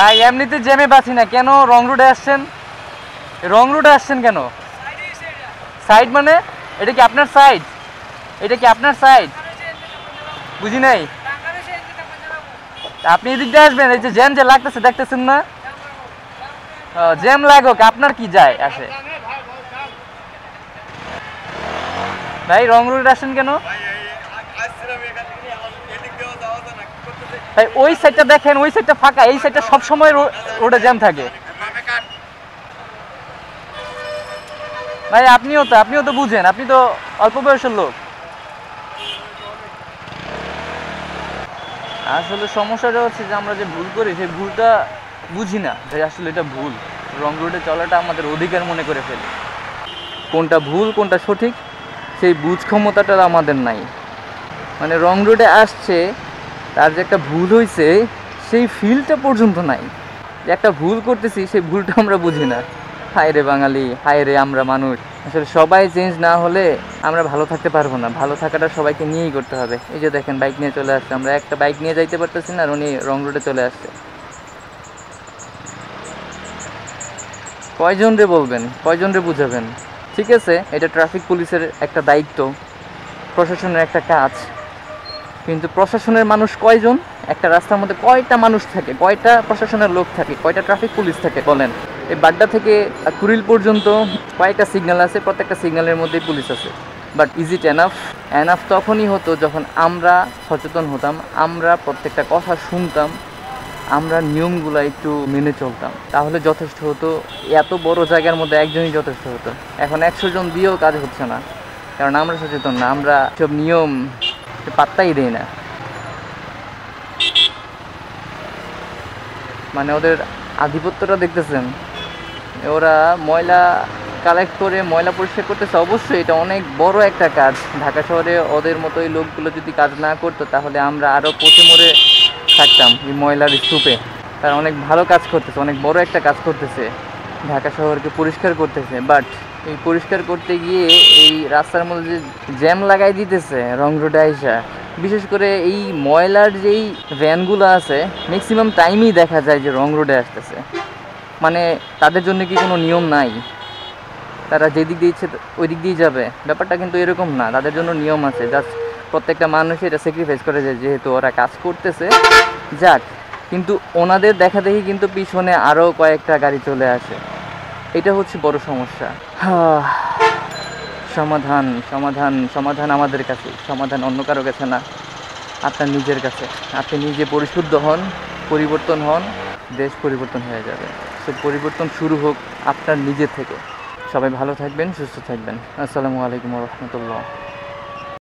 ভাই এমনিতে জ্যামে বাঁচি না, কেন রং রোডে আসছেন? রং রোডে আসছেন কেন? সাইড মানে এটা কি আপনার সাইড? এটা কি আপনার সাইড? বুঝি নাই। আপনি এদিক দিয়ে আসবেন, এই যে জ্যাম যে লাগতেছে দেখতেছেন না? জ্যাম লাগুক, আপনার কি যায় আসে? ভাই রং রোডে আসেন কেন? ভাই ওই সাইডটা দেখেন, ওই সাইডটা ফাঁকা, এই সাইডটা সবসময় রোডে জ্যাম থাকে। ভাই আপনিও তো বুঝেন, আপনি তো অল্প বয়সের লোক। আসলে সমস্যাটা হচ্ছে যে আমরা যে ভুল করি সেই ভুলটা বুঝি না যে আসলে এটা ভুল। রং রোডে চলাটা আমাদের অধিকার মনে করে ফেলি। কোনটা ভুল কোনটা সঠিক সেই বুঝ ক্ষমতাটা আমাদের নাই। মানে রং রোডে আসছে, তার যে একটা ভুল হয়েছে সেই ফিলটা পর্যন্ত নাই। যে একটা ভুল করতেছি সেই ভুলটা আমরা বুঝি না। হায় রে বাঙালি, হায় রে আমরা মানুষ। আসলে সবাই চেঞ্জ না হলে আমরা ভালো থাকতে পারবো না। ভালো থাকাটা সবাইকে নিয়েই করতে হবে। এই যে দেখেন বাইক নিয়ে চলে আসছে, আমরা একটা বাইক নিয়ে যাইতে পারতেছি না, আর উনি রং রোডে চলে আসছে। কয়জন রে বলবেন, কয়জন রে বুঝাবেন? ঠিক আছে, এটা ট্রাফিক পুলিশের একটা দায়িত্ব, প্রশাসনের একটা কাজ, কিন্তু প্রশাসনের মানুষ কয়জন? একটা রাস্তার মধ্যে কয়টা মানুষ থাকে, কয়টা প্রশাসনের লোক থাকে, কয়টা ট্রাফিক পুলিশ থাকে বলেন? এই বাড্ডা থেকে কুড়িল পর্যন্ত কয়েকটা সিগন্যাল আছে, প্রত্যেকটা সিগন্যালের মধ্যেই পুলিশ আছে। But is it enough? Enough তখনই হতো যখন আমরা সচেতন হতাম, আমরা প্রত্যেকটা কথা শুনতাম, আমরা নিয়মগুলো একটু মেনে চলতাম, তাহলে যথেষ্ট হতো। এত বড় জায়গার মধ্যে একজনই যথেষ্ট হতো। এখন 100 জন দিয়েও কাজ হচ্ছে না, কারণ আমরা সচেতন না, আমরা সব নিয়ম পাত্তাই দেই না। মানে ওদের আধিপত্যটা দেখতেছেন, ওরা ময়লা কালেক্ট করে ময়লা পরিষ্কার করতেছে। অবশ্যই এটা অনেক বড় একটা কাজ। ঢাকা শহরে ওদের মতোই লোকগুলো যদি কাজ না করতো তাহলে আমরা আরও পচে মরে থাকতাম এই ময়লার স্তূপে। তারা অনেক ভালো কাজ করতেছে, অনেক বড় একটা কাজ করতেছে, ঢাকা শহরকে পরিষ্কার করতেছে। বাট এই পরিষ্কার করতে গিয়ে এই রাস্তার মধ্যে যে জ্যাম লাগাই দিতেছে রং রোডে আইসা, বিশেষ করে এই ময়লার যেই ভ্যানগুলো আছে ম্যাক্সিমাম টাইমই দেখা যায় যে রং রোডে আসতেছে। মানে তাদের জন্য কি কোনো নিয়ম নাই? তারা যেদিক দিয়ে ইচ্ছে ওই দিক দিয়েই যাবে? ব্যাপারটা কিন্তু এরকম না, তাদের জন্য নিয়ম আছে। জাস্ট প্রত্যেকটা মানুষই এটা স্যাক্রিফাইস করে যায়, যেহেতু ওরা কাজ করতেছে যাক। কিন্তু ওনাদের দেখা দেখি কিন্তু পিছনে আরও কয়েকটা গাড়ি চলে আসে, এটা হচ্ছে বড় সমস্যা। সমাধান সমাধান সমাধান আমাদের কাছে, সমাধান অন্য কারো কাছে না, আপনার নিজের কাছে। আপনি নিজে পরিশুদ্ধ হন, পরিবর্তন হন, দেশ পরিবর্তন হয়ে যাবে। সে পরিবর্তন শুরু হোক আপনার নিজে থেকে। সবাই ভালো থাকবেন, সুস্থ থাকবেন। আসসালামু আলাইকুম ওয়া রাহমাতুল্লাহ।